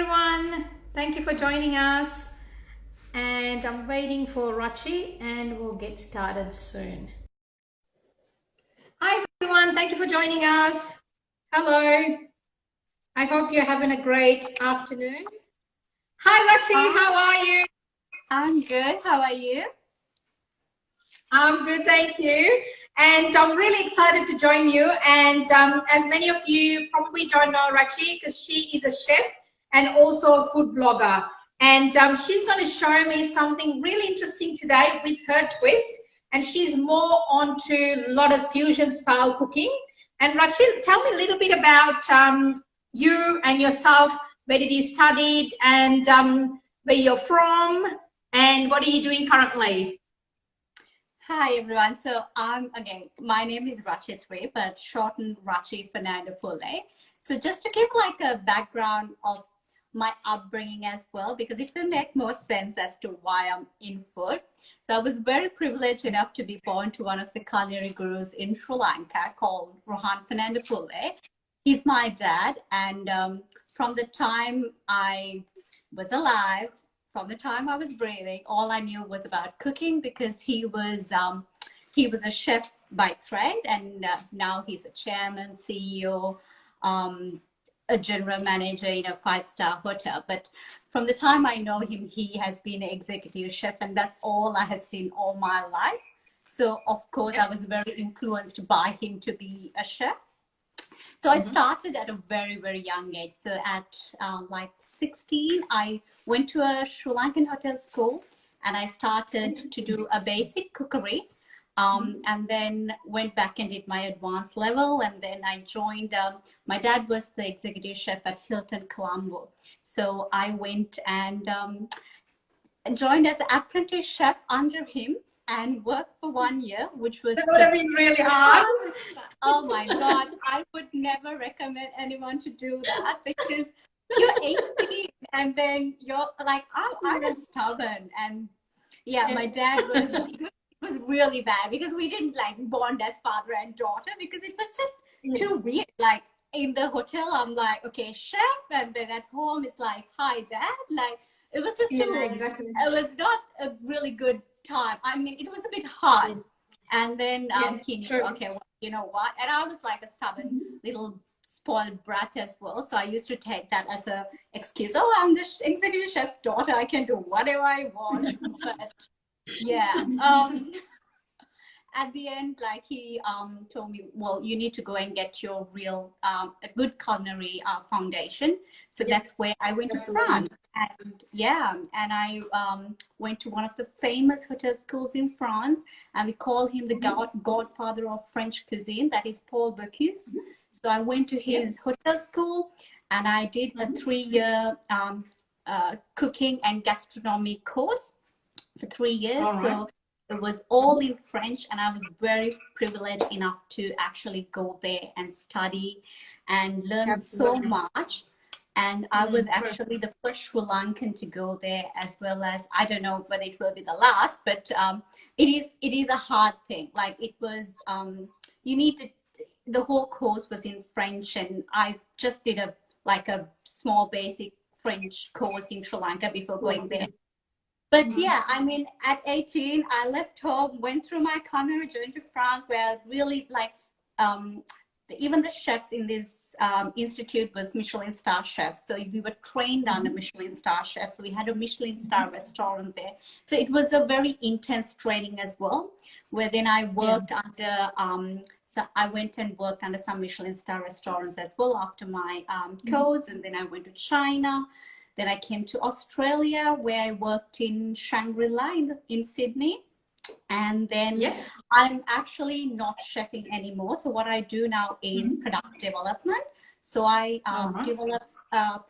everyone. Thank you for joining us. And I'm waiting for Rachi and we'll get started soon. Hi everyone. Thank you for joining us. Hello. I hope you're having a great afternoon. Hi Rachi, how are you? I'm good. How are you? I'm good, thank you. And I'm really excited to join you. And as many of you probably don't know Rachi, because she is a chef and also a food blogger. And she's going to show me something really interesting today with her twist. And she's more onto a lot of fusion style cooking. And Rachi, tell me a little bit about you and yourself, where did you studied and where you're from and what are you doing currently? Hi everyone. So my name is Rachi, but shortened Rachi Fernando Pule. So just to give like a background of my upbringing as well, because it will make more sense as to why I'm in food. So I was very privileged enough to be born to one of the culinary gurus in Sri Lanka called Rohan Fernando Pule. He's my dad, and from the time I was alive, from the time I was breathing, all I knew was about cooking because he was a chef by trade, and now he's a chairman, CEO, a general manager in a five-star hotel. But from the time I know him, he has been an executive chef, and that's all I have seen all my life. So of course, I was very influenced by him to be a chef. So I started at a very, very young age. So at like 16, I went to a Sri Lankan hotel school and I started to do a basic cookery. And then went back and did my advanced level. And then I joined, my dad was the executive chef at Hilton Colombo. So I went and joined as an apprentice chef under him and worked for 1 year, which was— That would have been really hard. Oh my God, I would never recommend anyone to do that because you're 18 and then you're like, I was stubborn. And yeah, my dad was really bad because we didn't like bond as father and daughter because it was just too weird. Like in the hotel, I'm like, okay, chef. And then at home, it's like, hi, dad. Like it was just Exactly. it was not a really good time. I mean, it was a bit hard. And then he knew, okay, well, you know what? And I was like a stubborn little spoiled brat as well. So I used to take that as a excuse. Oh, I'm the executive chef's daughter. I can do whatever I want. But yeah. At the end, like he told me, well, you need to go and get your real a good culinary foundation. So that's where I went to France. And yeah, and I went to one of the famous hotel schools in France, and we call him the godfather of French cuisine. That is Paul Bocuse. So I went to his hotel school, and I did a 3-year cooking and gastronomy course for 3 years. So it was all in French, and I was very privileged enough to actually go there and study and learn so much. And I was actually the first Sri Lankan to go there, as well as, I don't know whether it will be the last, but it is a hard thing. Like it was, you need to, the whole course was in French, and I just did a small basic French course in Sri Lanka before going there. But yeah, I mean, at 18, I left home, went through my culinary journey to France, where really like, even the chefs in this institute was Michelin star chefs. So we were trained under Michelin star chefs. So we had a Michelin star restaurant there. So it was a very intense training as well, where then I worked under, so I went and worked under some Michelin star restaurants as well after my course. And then I went to China. Then I came to Australia, where I worked in Shangri-La in Sydney. And then I'm actually not chefing anymore. So what I do now is product development. So I develop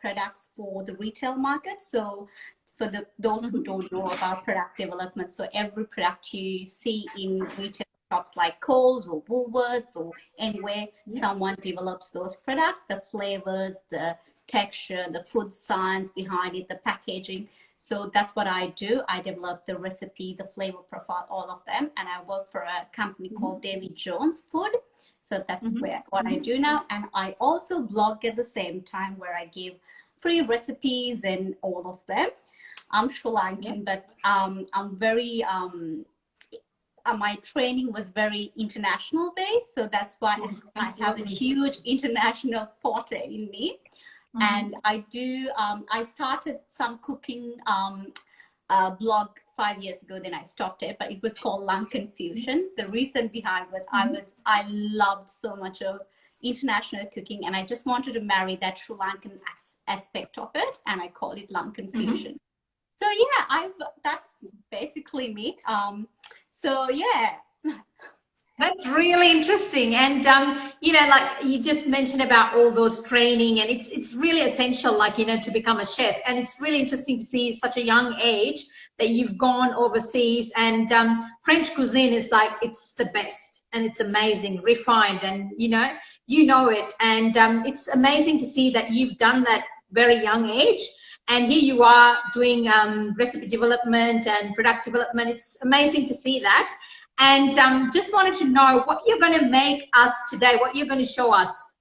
products for the retail market. So for those who don't know about product development, so every product you see in retail shops like Coles or Woolworths or anywhere, someone develops those products, the flavors, the texture, the food science behind it, the packaging. So that's what I do. I develop the recipe, the flavor profile, all of them. And I work for a company called David Jones Food. So that's what I do now. And I also blog at the same time, where I give free recipes and all of them. I'm Sri Lankan, but I'm very my training was very international based, so that's why I have a huge international forte in me. And I do I started some cooking blog 5 years ago, then I stopped it, but it was called Lankan Fusion. The reason behind was I loved so much of international cooking, and I just wanted to marry that Sri Lankan aspect of it, and I called it Lankan Fusion. So yeah, that's basically me. So yeah. That's really interesting. And, you know, like you just mentioned about all those training, and it's really essential, like, you know, to become a chef. And it's really interesting to see such a young age that you've gone overseas, and French cuisine is like, it's the best and it's amazing, refined, and, you know it. And it's amazing to see that you've done that very young age. And here you are doing recipe development and product development. It's amazing to see that. And just wanted to know what you're going to make us today, what you're going to show us,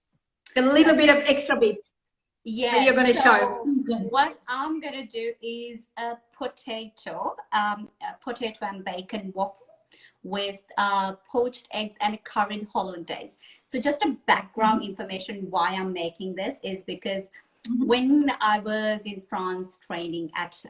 a little bit of extra bit that you're going to show. What I'm going to do is a potato and bacon waffle with poached eggs and a curried hollandaise. So just a background information why I'm making this is because when I was in France training at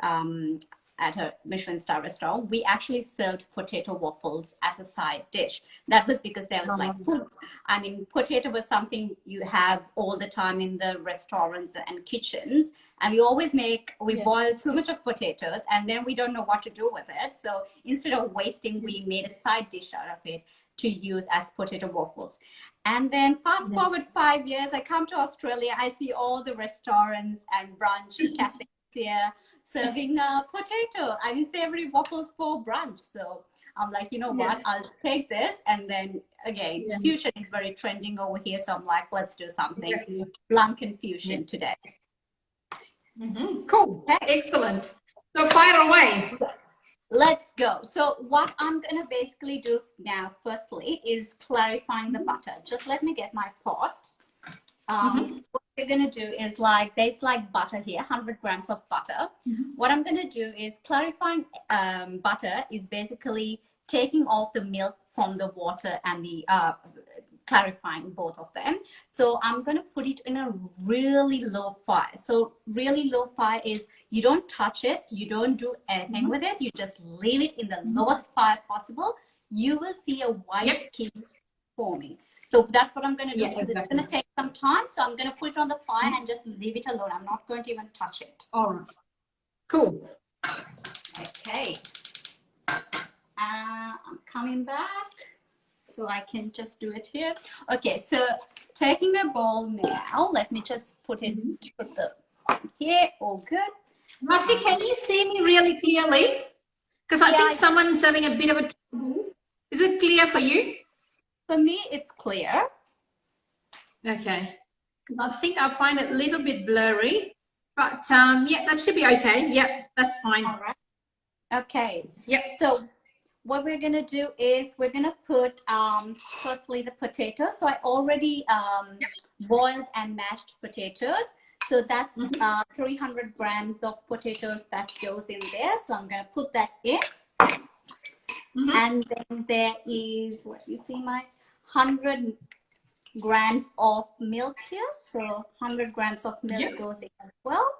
a Michelin star restaurant, we actually served potato waffles as a side dish. That was because there was like food. I mean, potato was something you have all the time in the restaurants and kitchens. And we boil too much of potatoes, and then we don't know what to do with it. So instead of wasting, we made a side dish out of it to use as potato waffles. And then fast forward 5 years, I come to Australia, I see all the restaurants and brunch and cafes here serving potato, I mean savory waffles for brunch. So I'm like, you know what, I'll take this. And then again, fusion is very trending over here, so I'm like, let's do something Lankan fusion today. Cool. Okay. Excellent. So fire away. Let's go. So what I'm gonna basically do now firstly is clarifying the butter. Just let me get my pot. What we're going to do is there's butter here, 100 grams of butter. What I'm going to do is clarifying butter is basically taking off the milk from the water and the clarifying both of them. So I'm going to put it in a really low fire. So really low fire is you don't touch it, you don't do anything with it, you just leave it in the lowest fire possible. You will see a white skin forming. So that's what I'm going to do because it's going to take some time. So I'm going to put it on the fire and just leave it alone. I'm not going to even touch it. All right. Cool. Okay. I'm coming back so I can just do it here. Okay, so taking the bowl now, let me just put it here. All good. Rachi, can you see me really clearly? Because I think someone's having a bit of a trouble. Is it clear for you? For me, it's clear. Okay. I think I find it a little bit blurry, but yeah, that should be okay. Yep, that's fine. All right. Okay. Yep. So what we're going to do is we're going to put firstly the potatoes. So I already boiled and mashed potatoes. So that's 300 grams of potatoes that goes in there. So I'm going to put that in. And then there is, let me see, my 100 grams of milk here. So 100 grams of milk goes in as well.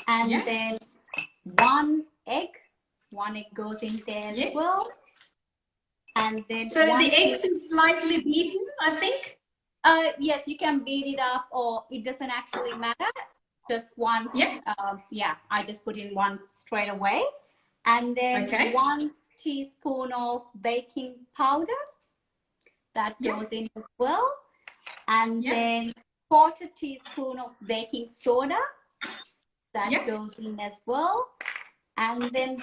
And then one egg goes in there as well. And then so the eggs is slightly beaten, I think. Yes, you can beat it up, or it doesn't actually matter. Just one. I just put in one straight away. And then 1 teaspoon of baking powder that goes in as well, and then 1/4 teaspoon of baking soda that goes in as well, and then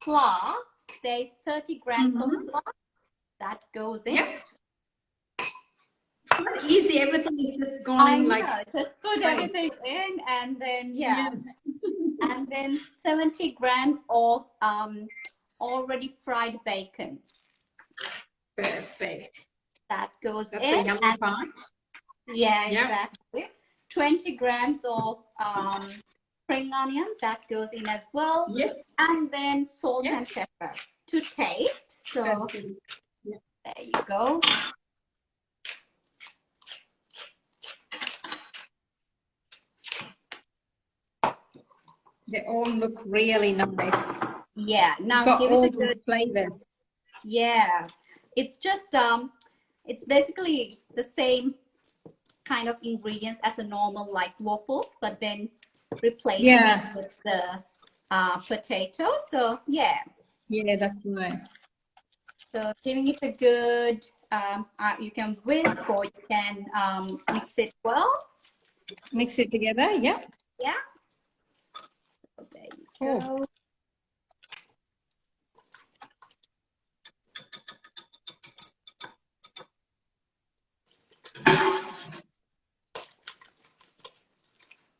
flour. There's 30 grams of flour that goes in. It's easy. Everything is just going just put everything in, and then and then 70 grams of already fried bacon. Perfect. That goes That's in. a yummy part. Exactly. 20 grams of spring onion that goes in as well. Yes. And then salt and pepper to taste. So there you go. They all look really nice. Yeah. Now got give all it a good flavors. Yeah. It's just it's basically the same kind of ingredients as a normal like waffle, but then replacing it with the potato. So yeah. Yeah, that's right. So giving it a good, you can whisk or you can mix it well. Mix it together, yeah. Yeah. So there you go.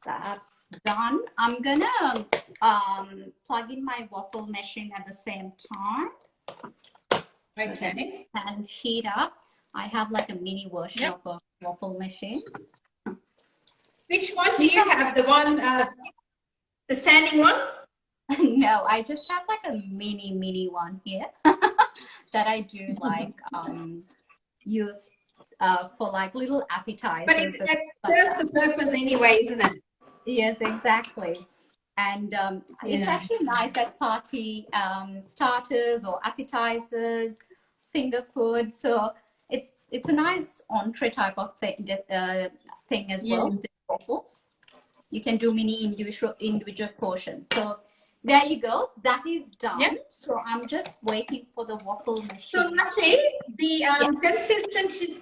That's done. I'm gonna plug in my waffle machine at the same time. Okay. And heat up. I have like a mini version of a waffle machine. Which one do you have? The one, the standing one? No, I just have like a mini one here that I do like use for like little appetizers. But it serves the purpose anyway, isn't it? Yes, exactly. And it's actually nice as party starters or appetizers, finger food. So it's a nice entree type of thing as well. The waffles. You can do mini individual portions. So there you go. That is done. Yep. So I'm just waiting for the waffle machine. So Nashi, the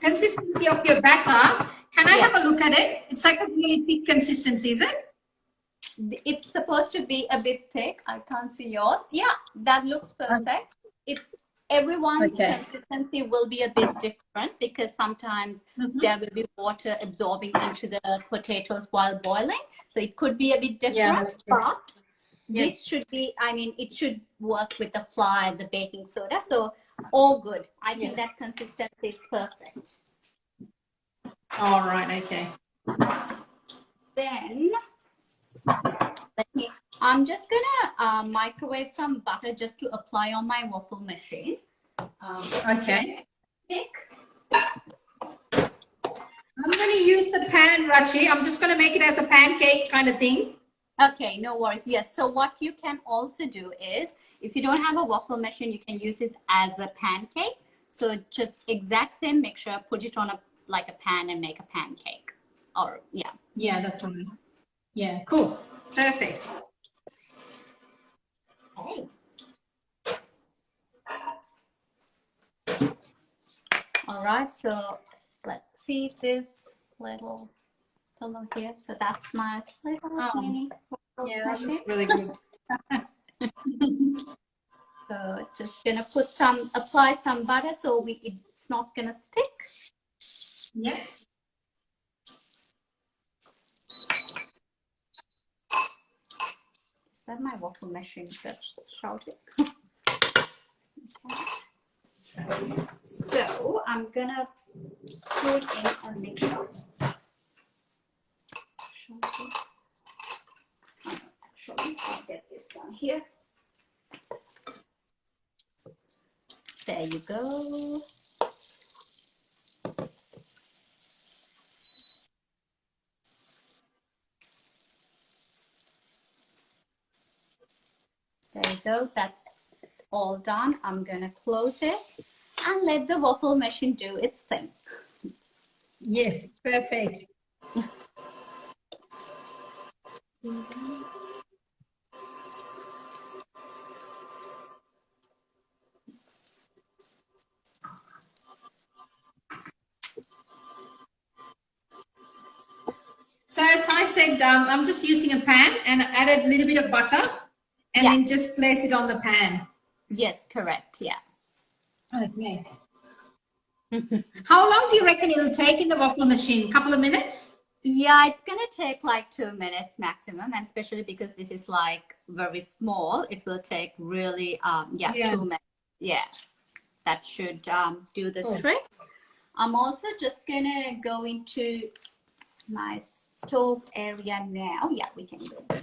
consistency of your batter, can I have a look at it? It's like a really thick consistency, is it? It's supposed to be a bit thick. I can't see yours. Yeah, that looks perfect. It's everyone's consistency will be a bit different because sometimes there will be water absorbing into the potatoes while boiling. So it could be a bit different, but this should be, I mean, it should work with the flour and the baking soda. So all good. I think that consistency is perfect. All right, okay. Then I'm just gonna microwave some butter just to apply on my waffle machine. Okay. I'm going to use the pan, Rachi. I'm just going to make it as a pancake kind of thing. Okay, no worries. Yes. So what you can also do is, if you don't have a waffle machine, you can use it as a pancake. So just exact same mixture, put it on a pan and make a pancake. Or yeah, that's fine. Yeah, cool. Perfect. Okay. All right, so let's see this little pillow here. So that's my little mini. Yeah, that looks really good. So just gonna apply some butter so it's not gonna stick. Yeah. Is that my waffle machine just shouting? Okay. So I'm gonna put in a mixture. Actually, I'll get this one here. There you go. There you go. That's all done. I'm gonna close it and let the waffle machine do its thing. Yes, perfect. So as I said, I'm just using a pan and added a little bit of butter and then just place it on the pan. Yes, correct. Yeah. Okay. How long do you reckon it'll take in the waffle machine? A couple of minutes? Yeah, it's gonna take like 2 minutes maximum, and especially because this is like very small, it will take really 2 minutes. Yeah, that should do the trick. I'm also just gonna go into my stove area now. Yeah, we can go there.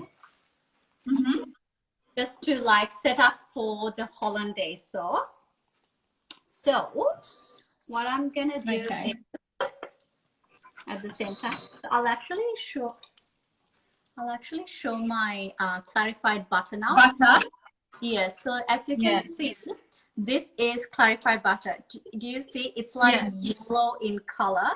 Mm-hmm. Just to like set up for the hollandaise sauce. So what I'm gonna do is at the same time, so I'll actually show my clarified butter now. Butter. Yes, so as you can see, this is clarified butter. Do you see? It's like yellow in color,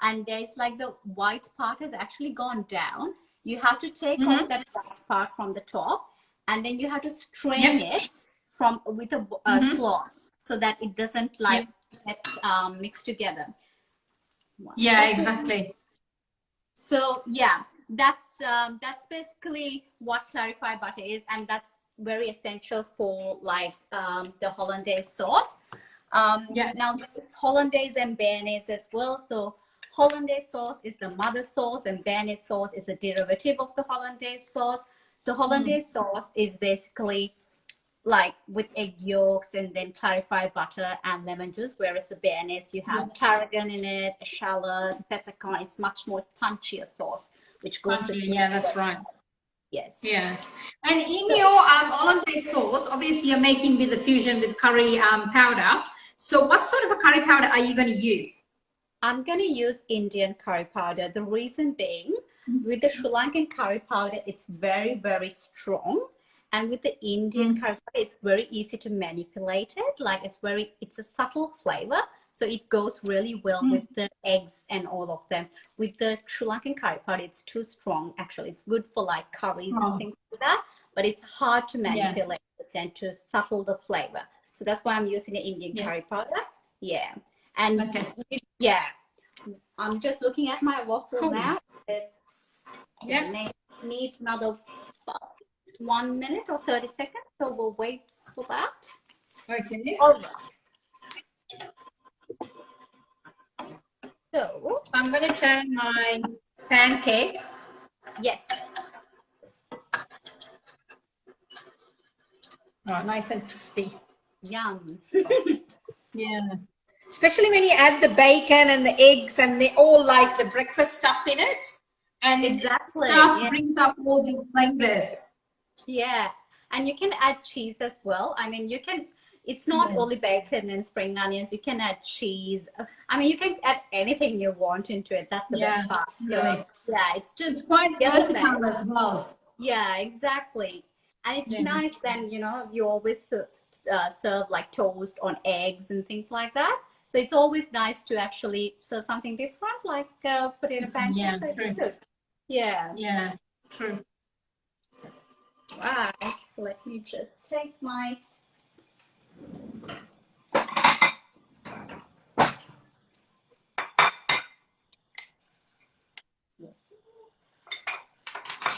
and there's like the white part has actually gone down. You have to take off that white part from the top, and then you have to strain it with a cloth so that it doesn't like get mixed together. Yeah, exactly. So yeah, that's basically what clarified butter is, and that's very essential for like the hollandaise sauce. Now there's hollandaise and béarnaise as well. So hollandaise sauce is the mother sauce, and béarnaise sauce is a derivative of the hollandaise sauce. So hollandaise sauce is basically like with egg yolks and then clarified butter and lemon juice, whereas the béarnaise, you have tarragon in it, shallots, peppercorn. It's much more punchier sauce, which goes to that's right. Yes. Yeah. And in your hollandaise sauce, obviously you're making with the fusion with curry powder. So what sort of a curry powder are you going to use? I'm going to use Indian curry powder. The reason being, with the Sri Lankan curry powder, it's very, very strong. And with the Indian curry powder, it's very easy to manipulate it. Like it's a subtle flavor. So it goes really well with the eggs and all of them. With the Sri Lankan curry powder, it's too strong. Actually, it's good for like curries and things like that. But it's hard to manipulate and to subtle the flavor. So that's why I'm using the Indian curry powder. Yeah. And I'm just looking at my waffle now. It's need another 1 minute or 30 seconds, so we'll wait for that. Okay. All right. So I'm going to turn my pancake. Yes. Oh, nice and crispy. Yum. Yeah. Especially when you add the bacon and the eggs and they all like the breakfast stuff in it. And exactly. It just brings up all these flavors. Yeah. And you can add cheese as well. I mean, you can, it's not only bacon and spring onions. You can add cheese. I mean, you can add anything you want into it. That's the best part. So, yeah, it's quite versatile as well. Yeah, exactly. And it's nice then, you know, you always serve like toast on eggs and things like that. So it's always nice to actually serve something different, like potato pancakes. Yeah, true. Yeah. Yeah, true. Right. Let me just take my...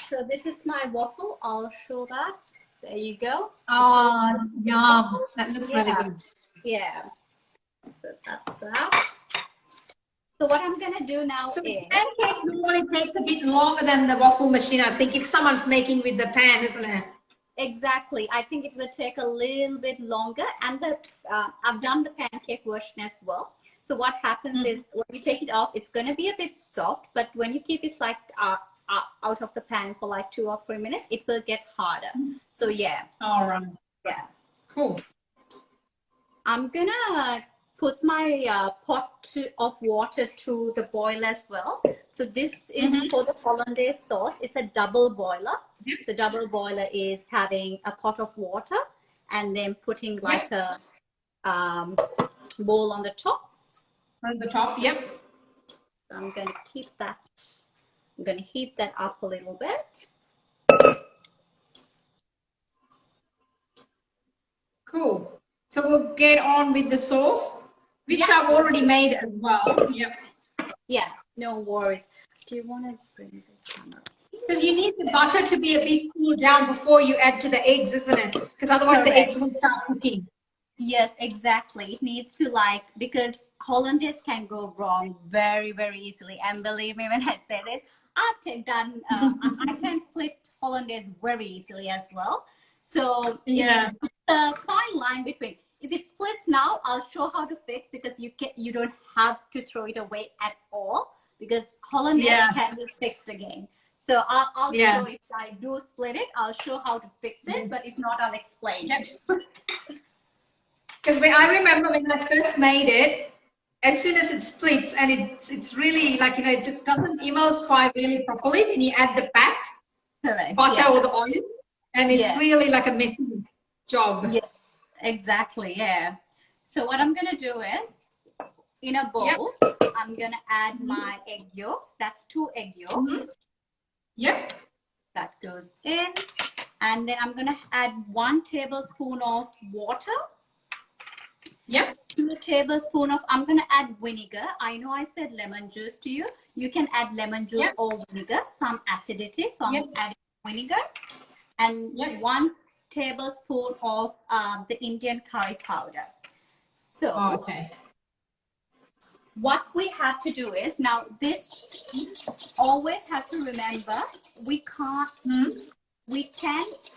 So this is my waffle. I'll show that. There you go. Oh, yum. That looks really good. Yeah. So that's that. So what I'm going to do now is... pancake normally takes a bit longer than the waffle machine, I think, if someone's making with the pan, isn't it? Exactly. I think it will take a little bit longer. And I've done the pancake version as well. So what happens is when you take it off, it's going to be a bit soft. But when you keep it like out of the pan for like 2 or 3 minutes, it will get harder. So yeah. All right. Yeah. Cool. I'm going to put my pot of water to the boil as well. So this is for the hollandaise sauce. It's a double boiler. So double boiler is having a pot of water and then putting like a bowl on the top. On the top, So I'm going to keep that. I'm going to heat that up a little bit. Cool. So we'll get on with the sauce, which I've already made as well. Yeah, no worries. Do you want to bring the camera? Because you need the butter to be a bit cooled down before you add to the eggs, isn't it? Because otherwise the eggs will start cooking. Yes, exactly. It needs to because hollandaise can go wrong very, very easily. And believe me when I say this, I've done, I can split hollandaise very easily as well. So it's a fine line between, if it splits now, I'll show how to fix, because you don't have to throw it away at all, because hollandaise can be fixed again. So I'll show, if I do split it, I'll show how to fix it, but if not, I'll explain it. Because I remember when I first made it, as soon as it splits and it's really like, you know, it just doesn't emulsify really properly when you add the fat, butter or the oil, and it's really like a messy job. Yeah, exactly, yeah. So what I'm going to do is, in a bowl, I'm going to add my egg yolks. That's 2 egg yolks. That goes in. And then I'm going to add 1 tablespoon of water. 2 tablespoons of, I'm going to add vinegar. I know I said lemon juice to you. You can add lemon juice or vinegar, some acidity. So I'm adding vinegar. And 1 tablespoon of the Indian curry powder. So what we have to do is, now this, always have to remember, we can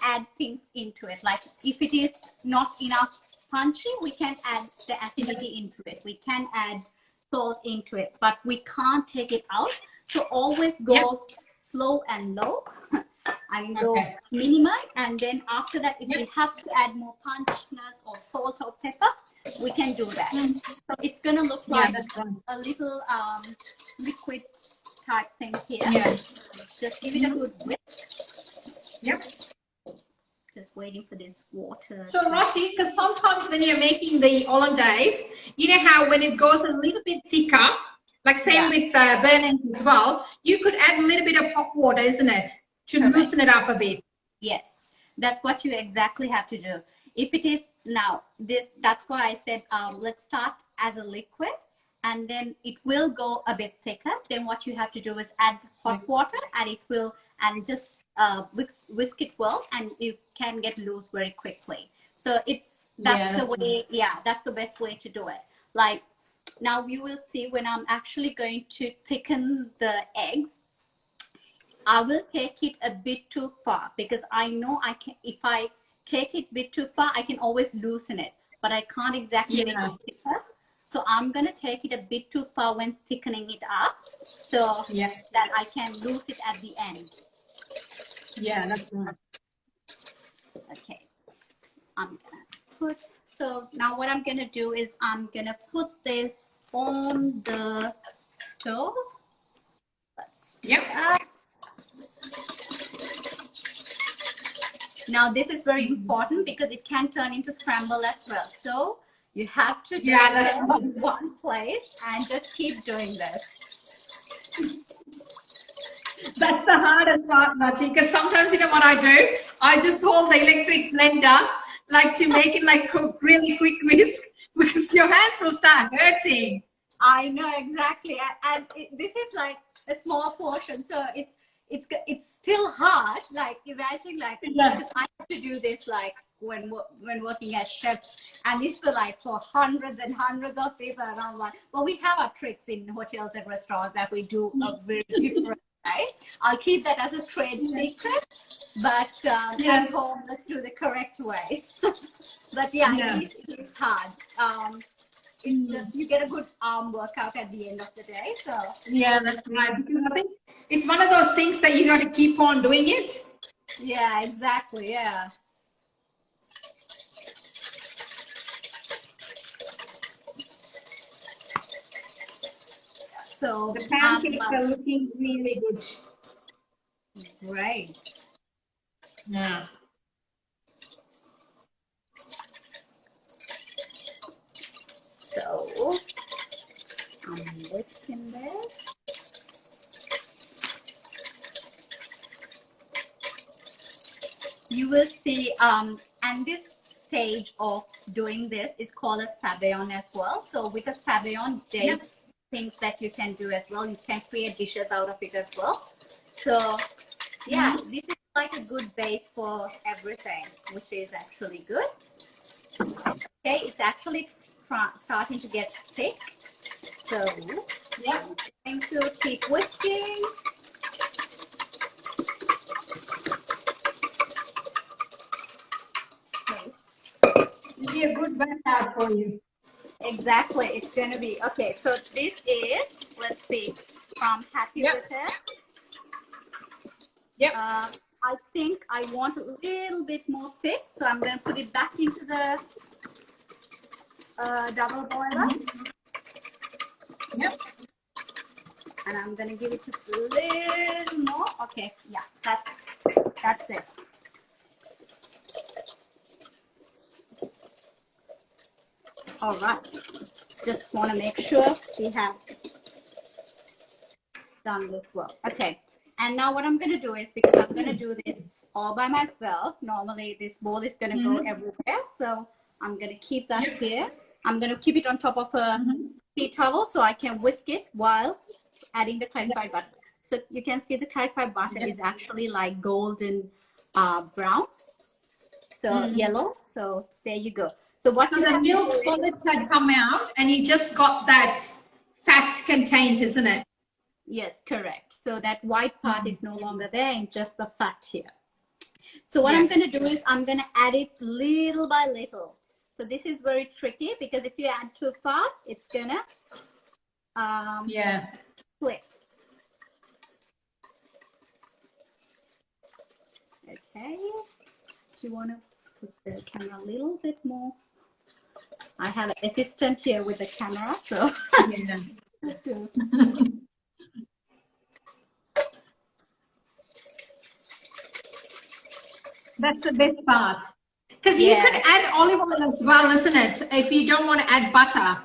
add things into it. Like if it is not enough punchy, we can add the acidity into it. We can add salt into it, but we can't take it out. So always go slow and low. I mean, go minimum, and then after that, if we have to add more punchiness or salt or pepper, we can do that. So it's gonna look like a little liquid type thing here. Just give it a good whisk. Just waiting for this water. So Rachi, because sometimes when you're making the hollandaise, you know how when it goes a little bit thicker, like same with burning as well, you could add a little bit of hot water, isn't it? To loosen it up a bit. Yes, that's what you exactly have to do. If it is now this, that's why I said let's start as a liquid, and then it will go a bit thicker. Then what you have to do is add hot water, and it will, and just whisk it well, and you can get loose very quickly. So that's the way. That's the best way to do it. Like now you will see when I'm actually going to thicken the eggs, I will take it a bit too far, because I know I can, if I take it a bit too far, I can always loosen it, but I can't exactly make it thicker. So I'm going to take it a bit too far when thickening it up, so that I can lose it at the end. That's right. Okay. I'm going to put, so now what I'm going to do is I'm going to put this on the stove. Let's do that. Now this is very important because it can turn into scramble as well. So you have to just stay in one place and just keep doing this. That's the hardest part, Rachi, because sometimes, you know what I do? I just hold the electric blender, like to make it like cook really quick whisk, because your hands will start hurting. I know, exactly. And this is like a small portion, so it's still hard. Like imagine, like because I have to do this like when working as chef, and it's for hundreds and hundreds of people, and I'm like, well, we have our tricks in hotels and restaurants that we do a very different way. I'll keep that as a trade secret, but at home, let's do the correct way. But it's hard. It's just, you get a good arm workout at the end of the day. So that's right. Because I think it's one of those things that you got to keep on doing it. Yeah, exactly. Yeah. So the pancakes are looking really good. Great. Yeah. So I'm whisking this. You will see, and this stage of doing this is called a sabayon as well. So with a sabayon, there's things that you can do as well. You can create dishes out of it as well. So this is like a good base for everything, which is actually good. Okay, it's actually starting to get thick. So I'm going to keep whisking. It'll be a good workout for you. Exactly, it's going to be okay. So this is, let's see, I'm happy with it. Yep. I think I want a little bit more thick, so I'm going to put it back into the double boiler. Yep. And I'm going to give it just a little more. Okay, yeah, that's it. All right. Just want to make sure we have done this well. Okay. And now what I'm going to do is, because I'm going to do this all by myself, normally this bowl is going to go everywhere. So I'm going to keep that here. I'm going to keep it on top of a tea towel so I can whisk it while adding the clarified butter. So you can see the clarified butter is actually like golden brown. So yellow. So there you go. So what so the milk solids had come out and you just got that fat contained, isn't it? Yes, correct. So that white part is no longer there and just the fat here. So what I'm going to do is I'm going to add it little by little. So this is very tricky because if you add too fast, it's going to split. Okay. Do you want to put the camera a little bit more? I have an assistant here with the camera, so That's the best part. Because you could add olive oil as well, isn't it? If you don't want to add butter.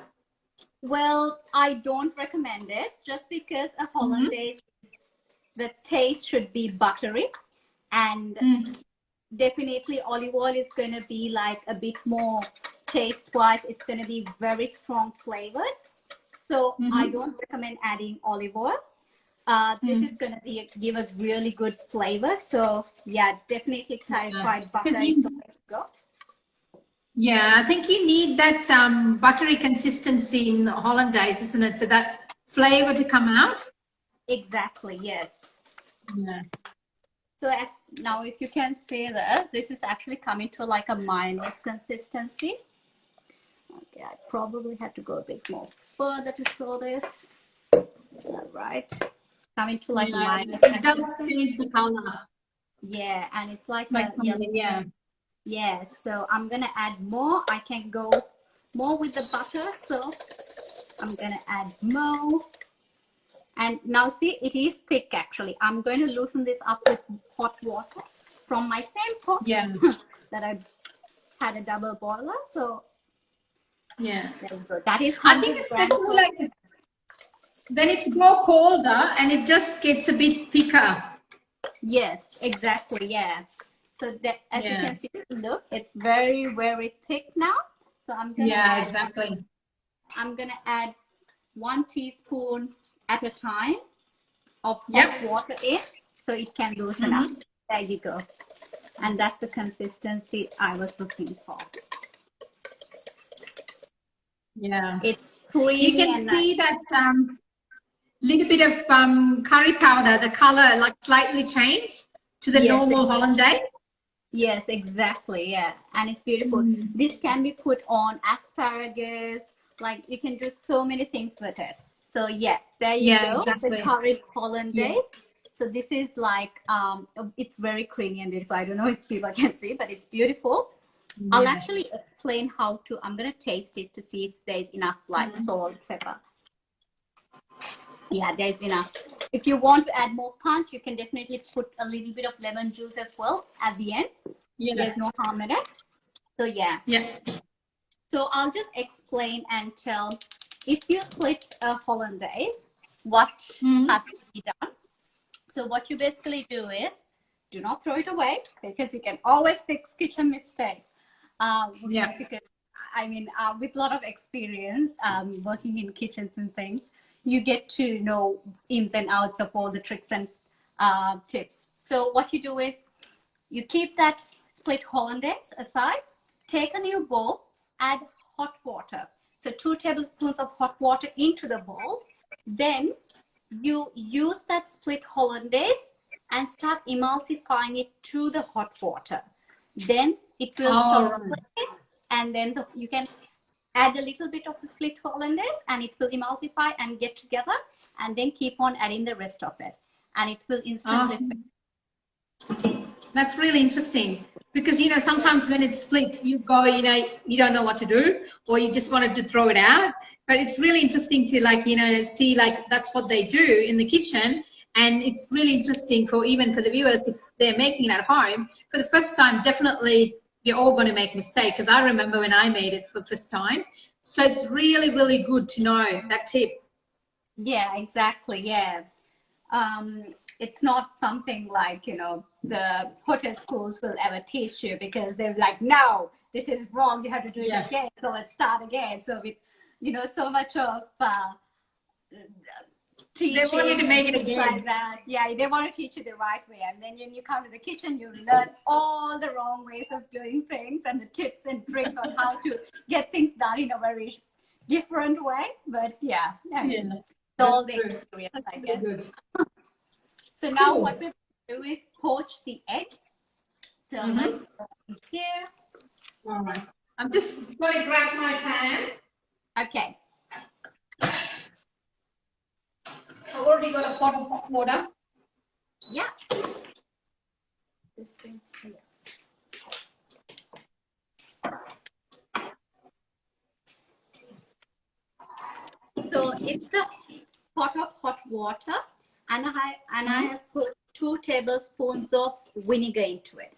Well, I don't recommend it just because a hollandaise, the taste should be buttery, and definitely olive oil is going to be like a bit more taste-wise. It's going to be very strong flavored. So I don't recommend adding olive oil. This is going to give us really good flavor. So yeah, definitely clarified butter is the way to go. Yeah, I think you need that buttery consistency in the hollandaise, isn't it, for that flavor to come out? Exactly, yes. Yeah. So as now, if you can see that, this is actually coming to like a mayonnaise consistency. Okay, I probably have to go a bit more further to show this. All right. Coming to like mayonnaise. It does change the color. Yeah, and it's like a yellow. Yeah, so I'm going to add more. I can go more with the butter, so I'm going to add more. And now see, it is thick actually. I'm going to loosen this up with hot water from my same pot that I had a double boiler. So there you go. That is 100 I think especially like when it's more colder and it just gets a bit thicker. Yes, exactly. Yeah. So that, as you can see, look, it's very, very thick now. So I'm gonna I'm gonna add 1 teaspoon at a time of hot water in, so it can loosen up. There you go. And that's the consistency I was looking for. Yeah. It's creamy. You can see that little bit of curry powder, the color like slightly changed to the normal hollandaise. Yes, exactly. Yeah, and it's beautiful. This can be put on asparagus. Like you can do so many things with it. So yeah, there you go. Exactly. The curried hollandaise. So this is like it's very creamy and beautiful. I don't know if people can see, but it's beautiful. I'll actually explain how to. I'm gonna taste it to see if there's enough like salt, pepper. Yeah, there's enough. If you want to add more punch, you can definitely put a little bit of lemon juice as well at the end. There's no harm in it. So yeah. So I'll just explain and tell. If you split a hollandaise, what has to be done? So what you basically do is, do not throw it away because you can always fix kitchen mistakes. Because I mean, with a lot of experience working in kitchens and things, you get to know ins and outs of all the tricks and tips. So what you do is you keep that split hollandaise aside, take a new bowl, add hot water. So 2 tablespoons of hot water into the bowl. Then you use that split hollandaise and start emulsifying it to the hot water. Then it will start, and then you can add a little bit of the split hollandaise and it will emulsify and get together, and then keep on adding the rest of it, and it will instantly. That's really interesting, because you know, sometimes when it's split, you go, you know, you don't know what to do, or you just wanted to throw it out. But it's really interesting to, like, you know, see like that's what they do in the kitchen. And it's really interesting for even for the viewers, if they're making it at home for the first time. Definitely you're all going to make mistakes, because I remember when I made it for the first time. So it's really, really good to know that tip. Yeah, exactly. Yeah. It's not something like, you know, the hotel schools will ever teach you, because they're like, no, this is wrong, you have to do it again, so let's start again. So with, you know, so much of teaching, they want you to make it again. Like that. Yeah, they want to teach you the right way, and then when you come to the kitchen, you learn all the wrong ways of doing things and the tips and tricks on how to get things done in a very different way. But yeah, it's all the experience, I guess. Good. So now what we do is poach the eggs. So let's go here. All right. I'm just going to grab my pan. Okay. I've already got a pot of hot water. Yeah. So it's a pot of hot water, and I have put 2 tablespoons of vinegar into it.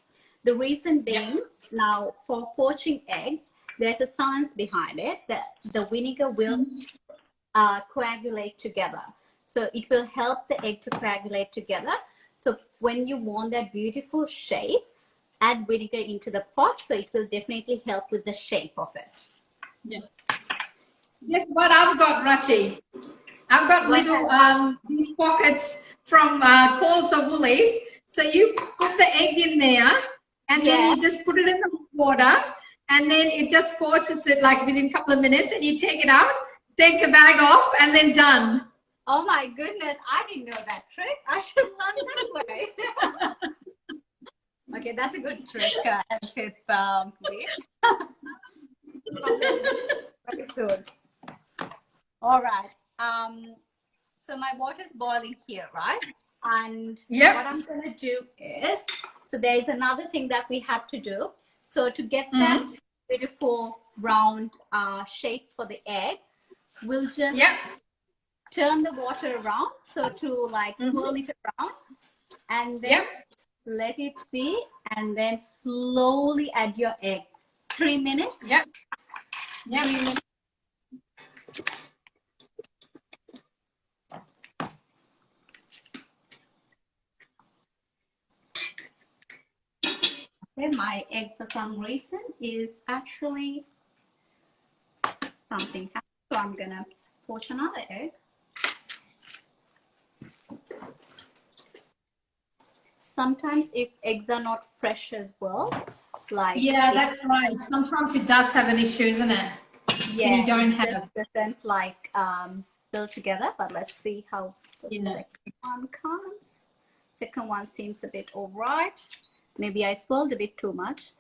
The reason being, now for poaching eggs, there's a science behind it, that the vinegar will coagulate together. So it will help the egg to coagulate together. So when you want that beautiful shape, add vinegar into the pot, so it will definitely help with the shape of it. Yeah. Guess what I've got, Rachi? I've got little these pockets from Coles or Woolies. So you put the egg in there, and then you just put it in the water, and then it just poaches it like within a couple of minutes, and you take it out, take the bag off, and then done. Oh my goodness, I didn't know that trick. I should learn that way. Okay, that's a good trick and tip, very soon. All right. So my water is boiling here, right? And what I'm going to do is, so there is another thing that we have to do. So to get that beautiful round shape for the egg, we'll just turn the water around, so to like swirl it around, and then let it be, and then slowly add your egg. 3 minutes. 3 minutes. Okay, my egg for some reason is actually something happened, so I'm gonna poach another egg. Sometimes if eggs are not fresh as well, like that's right. Sometimes it does have an issue, isn't it? Yeah, when you don't have it doesn't like build together. But let's see how the second one comes. Second one seems a bit all right. Maybe I swirled a bit too much.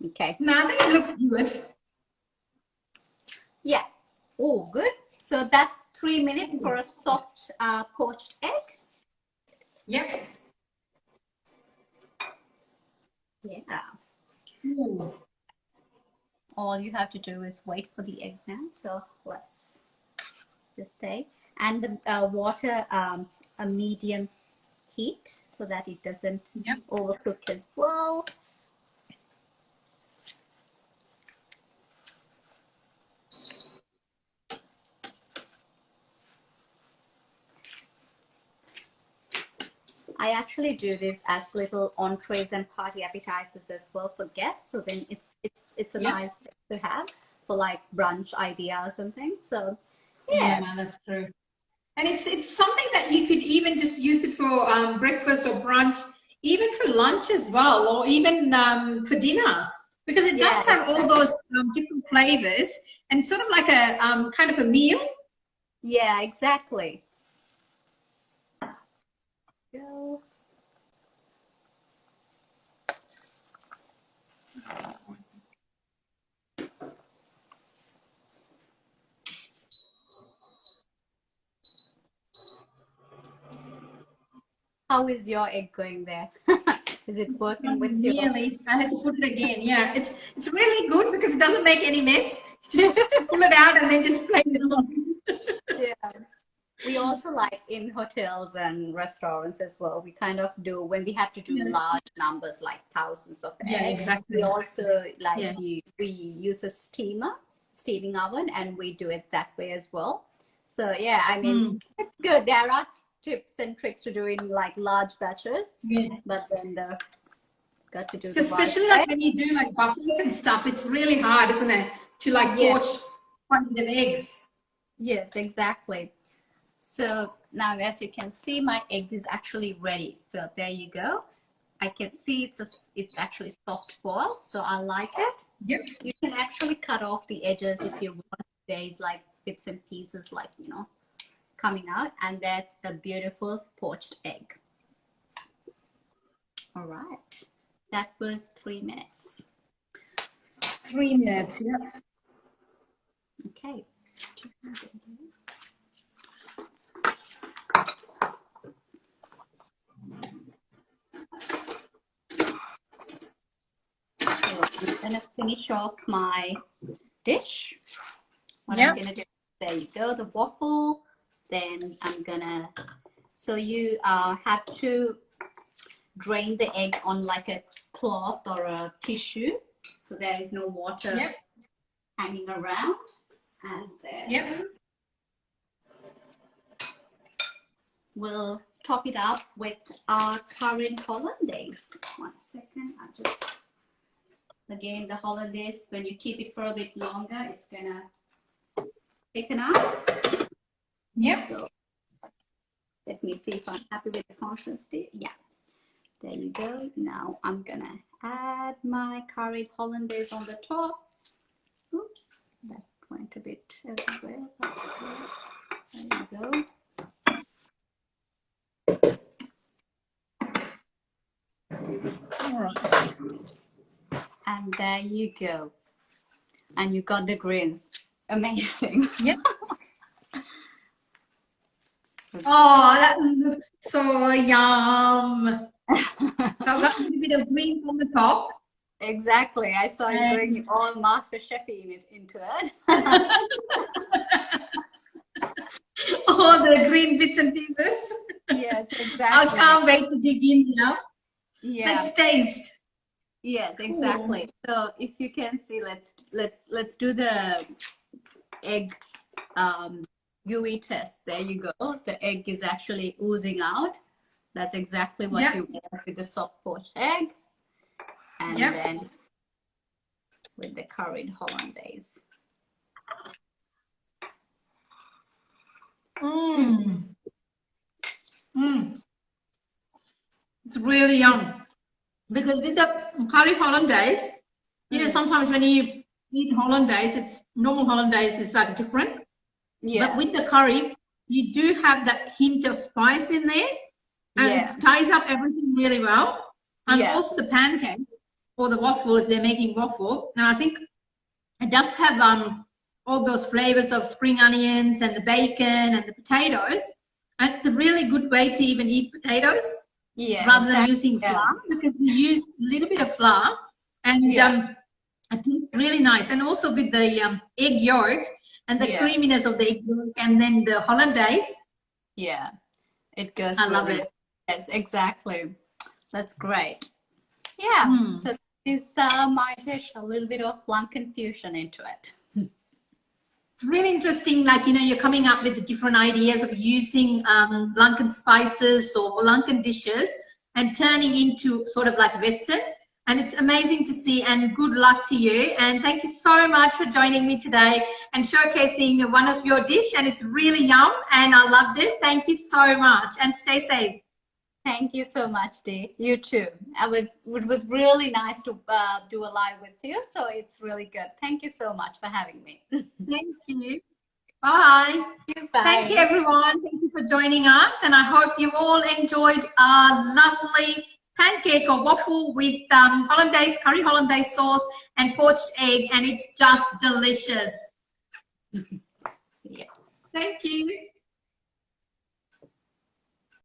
Okay. No, I think it looks good. Yeah. Oh, good. So that's 3 minutes for a soft poached egg. Yep. Yeah. Ooh. All you have to do is wait for the egg now. So let's just stay. And the water a medium heat so that it doesn't overcook as well. I actually do this as little entrees and party appetizers as well for guests. So then it's a nice thing to have for like brunch ideas and things. So yeah, no, that's true. And it's something that you could even just use it for breakfast or brunch, even for lunch as well, or even for dinner, because it does have all those different flavors and sort of like a kind of a meal. Yeah, exactly. Go. How is your egg going there? Is it working with you? Really, I have to put it again. Yeah, it's really good because it doesn't make any mess. Just pull it out and then just play it on. Yeah. We also like in hotels and restaurants as well. We kind of do when we have to do large numbers, like thousands of eggs. Yeah, exactly. We also like we use a steaming oven, and we do it that way as well. So yeah, I mean, it's good. There are tips and tricks to doing like large batches, but then got to do especially like when you do like buffets and stuff. It's really hard, isn't it, to like poach quantity of eggs? Yes, exactly. So now, as you can see, my egg is actually ready. So there you go. I can see it's actually soft boiled, so I like it. Yep. You can actually cut off the edges if you want. There's like bits and pieces, like, you know, coming out, and that's a beautiful poached egg. All right, that was 3 minutes. 3 minutes. Yeah. Okay. I'm gonna finish off my dish. What I'm gonna do, there you go, the waffle. Then I'm gonna, so you have to drain the egg on like a cloth or a tissue, so there is no water hanging around. And then we'll top it up with our current hollandaise. 1 second, I just, again, the hollandaise, when you keep it for a bit longer, it's gonna thicken out. Yep. So, let me see if I'm happy with the consistency. Yeah, there you go. Now I'm gonna add my curried hollandaise on the top. Oops, that went a bit everywhere. There you go. All right. And there you go. And you got the greens. Amazing. Yep. Oh, that looks so yum. I've got a little bit of green on the top. Exactly. I saw you bring all Masterchef into it. All the green bits and pieces. Yes, exactly. I can't wait to dig in now. Yeah. Let's taste. Yes, exactly. Ooh. So if you can see, let's do the egg gooey test. There you go. The egg is actually oozing out. That's exactly what you want with the soft poached egg. And then with the curried hollandaise. It's really yum. Because with the curry hollandaise, you know, sometimes when you eat hollandaise, it's normal hollandaise is like different. Yeah. But with the curry, you do have that hint of spice in there, and it ties up everything really well. And also the pancakes or the waffle, if they're making waffle, and I think it does have all those flavors of spring onions and the bacon and the potatoes. And it's a really good way to even eat potatoes. Yeah, rather than using flour, because we use a little bit of flour, and I think it's really nice. And also with the egg yolk and the creaminess of the egg yolk, and then the hollandaise. Yeah, it goes. I love it. Yes, exactly. That's great. Yeah. So this is my dish. A little bit of Lankan fusion into it. It's really interesting, like, you know, you're coming up with different ideas of using Lankan spices or Lankan dishes and turning into sort of like Western. And it's amazing to see, and good luck to you. And thank you so much for joining me today and showcasing one of your dish. And it's really yum, and I loved it. Thank you so much, and stay safe. Thank you so much, Dee. You too. It was really nice to do a live with you. So it's really good. Thank you so much for having me. Thank you. Bye. Bye. Thank you, everyone. Thank you for joining us. And I hope you all enjoyed our lovely pancake or waffle with curry hollandaise sauce and poached egg. And it's just delicious. Thank you.